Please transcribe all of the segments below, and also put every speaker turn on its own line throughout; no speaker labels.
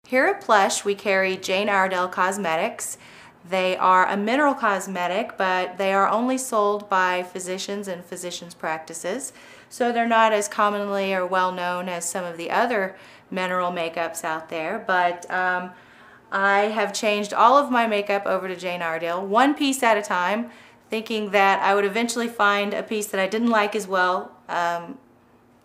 Here at Plush, we carry Jane Iredale cosmetics. They are a mineral cosmetic, but they are only sold by physicians and physicians' practices. So they're not as commonly or well known as some of the other mineral makeups out there. But I have changed all of my makeup over to Jane Iredale, one piece at a time, thinking that I would eventually find a piece that I didn't like as well,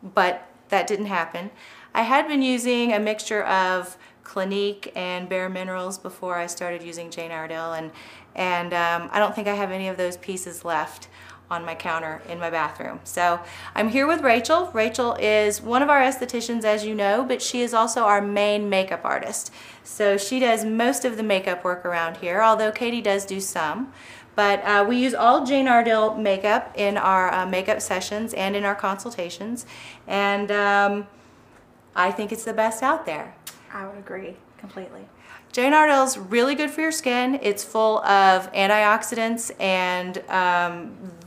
but that didn't happen. I had been using a mixture of Clinique and Bare Minerals before I started using Jane Iredale, and I don't think I have any of those pieces left on my counter in my bathroom. So I'm here with Raychel. Raychel is one of our estheticians, as you know, but she is also our main makeup artist. So she does most of the makeup work around here, although Katie does do some. But we use all Jane Iredale makeup in our makeup sessions and in our consultations, and I think it's the best out there.
I would agree completely.
Jane Iredale is really good for your skin. It's full of antioxidants, and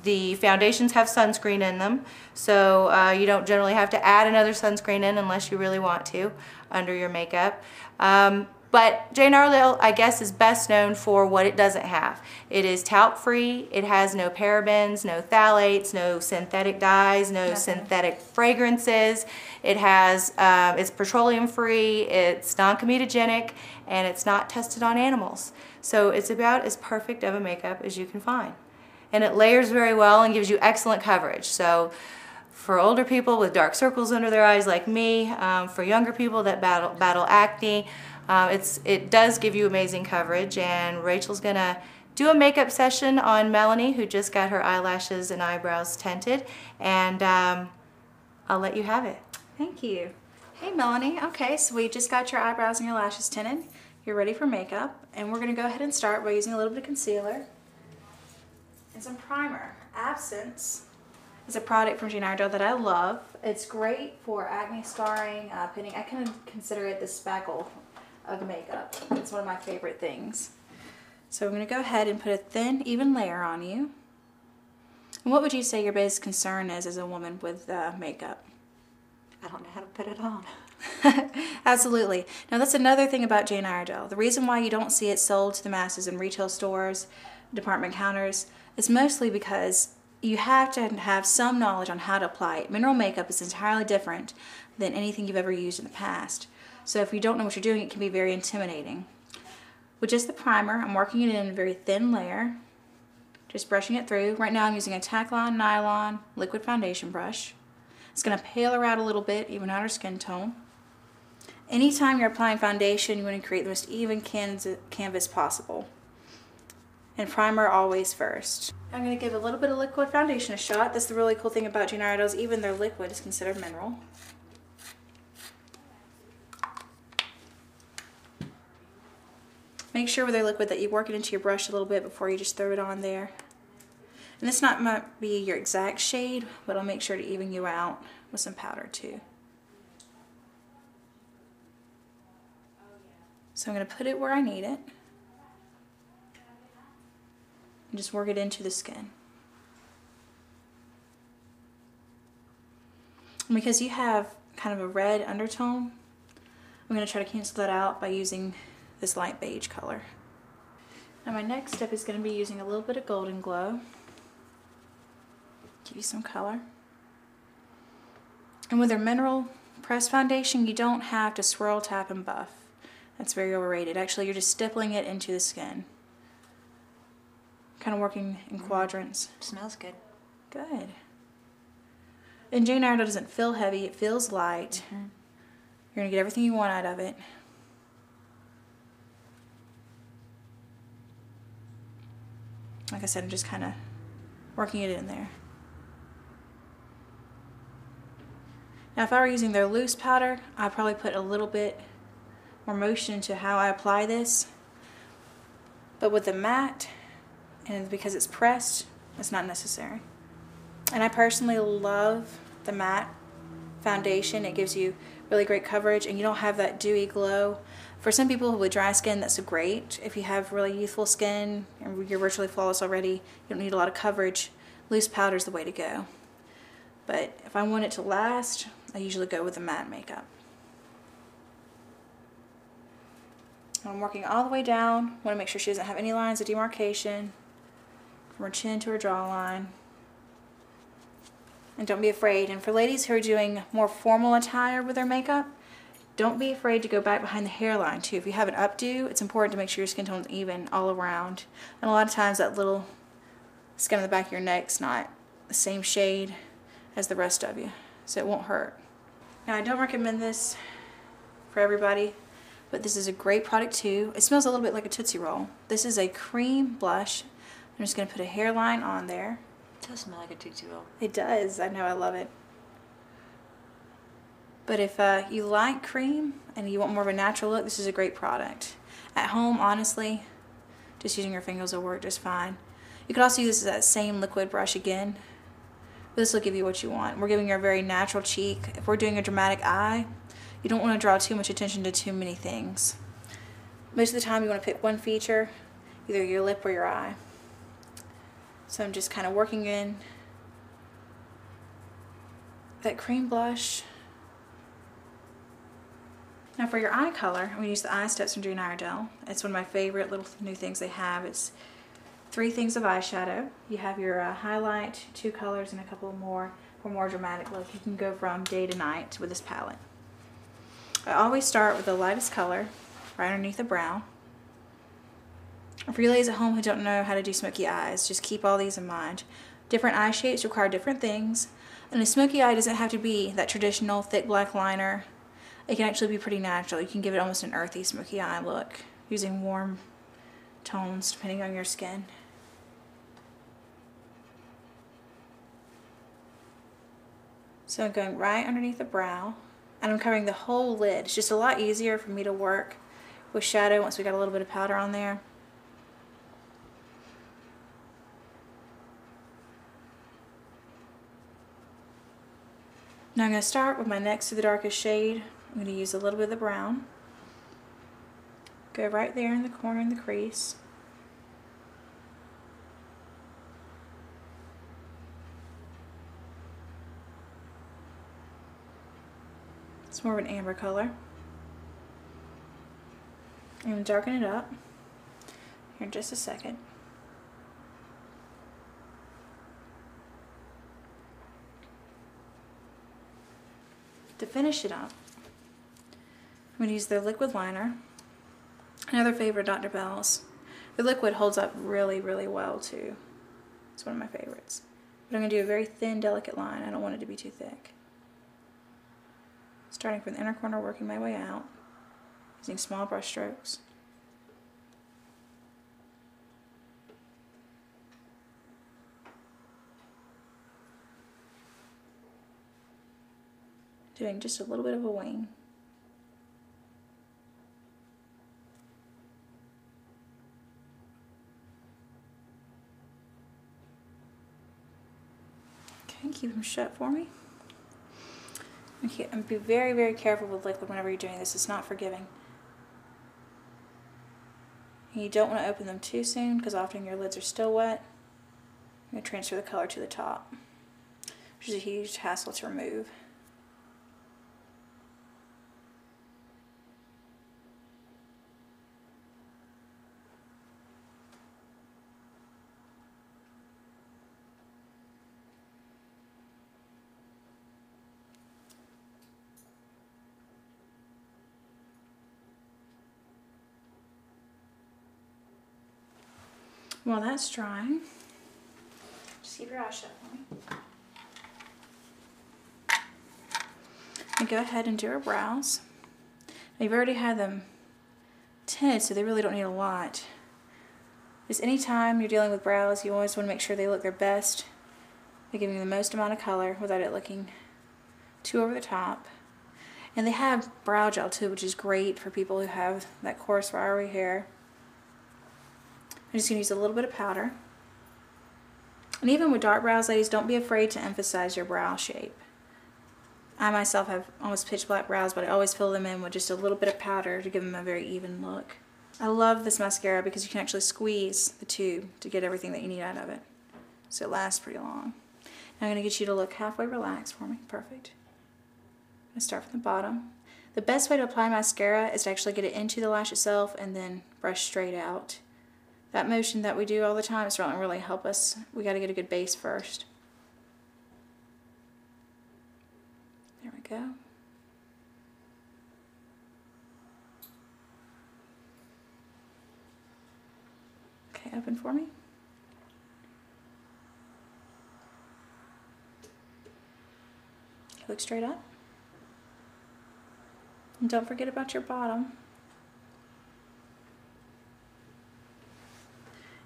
the foundations have sunscreen in them, so you don't generally have to add another sunscreen in unless you really want to under your makeup. But Jane Iredale, I guess, is best known for what it doesn't have. It is talc-free, it has no parabens, no phthalates, no synthetic dyes, no synthetic fragrances. It has, it's petroleum-free, it's non-comedogenic, and it's not tested on animals. So it's about as perfect of a makeup as you can find. And it layers very well and gives you excellent coverage. So for older people with dark circles under their eyes like me, for younger people that battle acne, it does give you amazing coverage. And Rachel's gonna do a makeup session on Melanie, who just got her eyelashes and eyebrows tinted, and I'll let you have it.
Thank you. Hey Melanie, okay, so we just got your eyebrows and your lashes tinted. You're ready for makeup, and we're gonna go ahead and start by using a little bit of concealer and some primer. Absence is a product from Jane Iredale that I love. It's great for acne scarring, pitting. I kind of consider it the spackle of the makeup. It's one of my favorite things. So I'm going to go ahead and put a thin, even layer on you. And what would you say your biggest concern is as a woman with makeup?
I don't know how to put it on.
Absolutely. Now that's another thing about Jane Iredale. The reason why you don't see it sold to the masses in retail stores, department counters, is mostly because you have to have some knowledge on how to apply it. Mineral makeup is entirely different than anything you've ever used in the past. So if you don't know what you're doing, it can be very intimidating. With just the primer, I'm working it in a very thin layer, just brushing it through. Right now I'm using a Taklon Nylon liquid foundation brush. It's going to pale her out a little bit, even out her skin tone. Anytime you're applying foundation, you want to create the most even canvas possible. And primer always first. I'm going to give a little bit of liquid foundation a shot. That's the really cool thing about Jane Iredale's, even their liquid is considered mineral. Make sure with their liquid that you work it into your brush a little bit before you just throw it on there. And this might be your exact shade, but I'll make sure to even you out with some powder too. So I'm going to put it where I need it. And just work it into the skin. And because you have kind of a red undertone, I'm going to try to cancel that out by using this light beige color. Now my next step is going to be using a little bit of Golden Glow. Give you some color. And with their mineral pressed foundation, you don't have to swirl, tap, and buff. That's very overrated. Actually, you're just stippling it into the skin. Kind of working in quadrants.
Smells good.
Good. And Jane Iredale doesn't feel heavy, it feels light. You're going to get everything you want out of it. Like I said, I'm just kind of working it in there. Now if I were using their loose powder, I'd probably put a little bit more motion into how I apply this. But with the matte, and because it's pressed, it's not necessary. And I personally love the matte foundation. It gives you really great coverage and you don't have that dewy glow. For some people with dry skin, that's great. If you have really youthful skin and you're virtually flawless already, you don't need a lot of coverage, loose powder is the way to go. But if I want it to last, I usually go with the matte makeup. I'm working all the way down. Want to make sure she doesn't have any lines of demarcation from her chin to her jawline. And don't be afraid. And for ladies who are doing more formal attire with their makeup, don't be afraid to go back behind the hairline too. If you have an updo, it's important to make sure your skin tone is even all around. And a lot of times that little skin on the back of your neck's not the same shade as the rest of you, so it won't hurt. Now I don't recommend this for everybody, but this is a great product too. It smells a little bit like a Tootsie Roll. This is a cream blush. I'm just going to put a hairline on there.
It does smell like a Tootsie Roll.
It does. I know. I love it. But if you like cream and you want more of a natural look, this is a great product. At home, honestly, just using your fingers will work just fine. You could also use that same liquid brush again. But this will give you what you want. We're giving you a very natural cheek. If we're doing a dramatic eye, you don't want to draw too much attention to too many things. Most of the time you want to pick one feature, either your lip or your eye. So I'm just kind of working in that cream blush. Now for your eye color, I'm going to use the Eye Steps from Jane Iredale. It's one of my favorite little new things they have. It's 3 things of eyeshadow. You have your highlight, 2 colors, and a couple more for more dramatic look. You can go from day to night with this palette. I always start with the lightest color right underneath the brow. For you ladies at home who don't know how to do smoky eyes, just keep all these in mind. Different eye shapes require different things, and a smoky eye doesn't have to be that traditional thick black liner. It can actually be pretty natural. You can give it almost an earthy smoky eye look using warm tones depending on your skin. So I'm going right underneath the brow, and I'm covering the whole lid. It's just a lot easier for me to work with shadow once we got a little bit of powder on there. Now I'm going to start with my next to the darkest shade. I'm going to use a little bit of the brown. Go right there in the corner in the crease. It's more of an amber color. I'm going to darken it up here in just a second. To finish it up, I'm going to use their liquid liner. Another favorite, Dr. Bell's. The liquid holds up really, really well too. It's one of my favorites. But I'm going to do a very thin, delicate line. I don't want it to be too thick. Starting from the inner corner, working my way out, using small brush strokes. Doing just a little bit of a wing. Okay, keep them shut for me. Okay, and be very, very careful with liquid whenever you're doing this. It's not forgiving. And you don't want to open them too soon because often your lids are still wet. I'm going to transfer the color to the top, which is a huge hassle to remove. While that's drying, just keep your eyes shut for me. And go ahead and do our brows. Now you've already had them tinted, so they really don't need a lot. Just anytime you're dealing with brows, you always want to make sure they look their best by giving the most amount of color without it looking too over the top. And they have brow gel too, which is great for people who have that coarse, wiry hair. I'm just going to use a little bit of powder. And even with dark brows, ladies, don't be afraid to emphasize your brow shape. I myself have almost pitch black brows, but I always fill them in with just a little bit of powder to give them a very even look. I love this mascara because you can actually squeeze the tube to get everything that you need out of it. So it lasts pretty long. Now I'm going to get you to look halfway relaxed for me. Perfect. I'm going to start from the bottom. The best way to apply mascara is to actually get it into the lash itself and then brush straight out. That motion that we do all the time is going to really help us. We got to get a good base first. There we go. Okay, open for me. Look straight up. And don't forget about your bottom.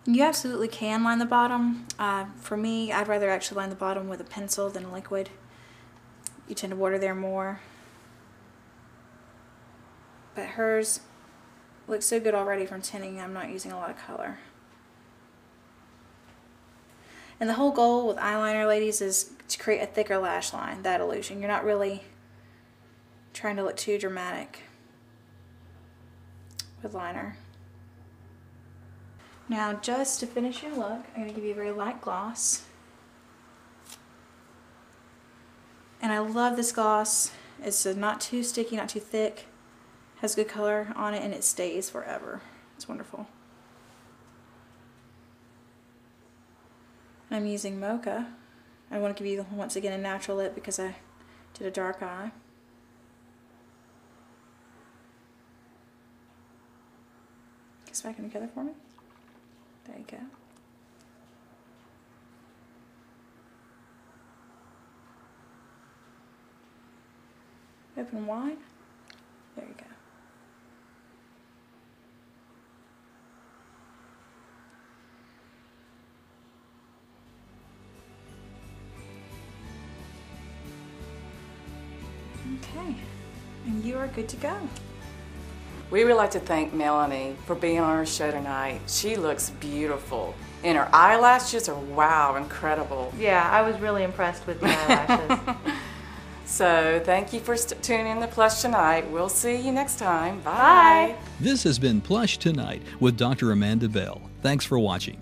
You absolutely can line the bottom. For me, I'd rather actually line the bottom with a pencil than a liquid. You tend to water there more. But hers looks so good already from tinting, I'm not using a lot of color. And the whole goal with eyeliner, ladies, is to create a thicker lash line, that illusion. You're not really trying to look too dramatic with liner. Now, just to finish your look, I'm going to give you a very light gloss. And I love this gloss. It's not too sticky, not too thick. Has good color on it, and it stays forever. It's wonderful. I'm using Mocha. I want to give you, once again, a natural lip because I did a dark eye. Kiss back in together for me. There you go. Open wide. There you go. Okay, and you are good to go.
We would like to thank Melanie for being on our show tonight. She looks beautiful. And her eyelashes are, wow, incredible.
Yeah, I was really impressed with the eyelashes.
So thank you for tuning in to Plush Tonight. We'll see you next time. Bye.
Bye.
This has been Plush Tonight with Dr. Amanda Bell. Thanks for watching.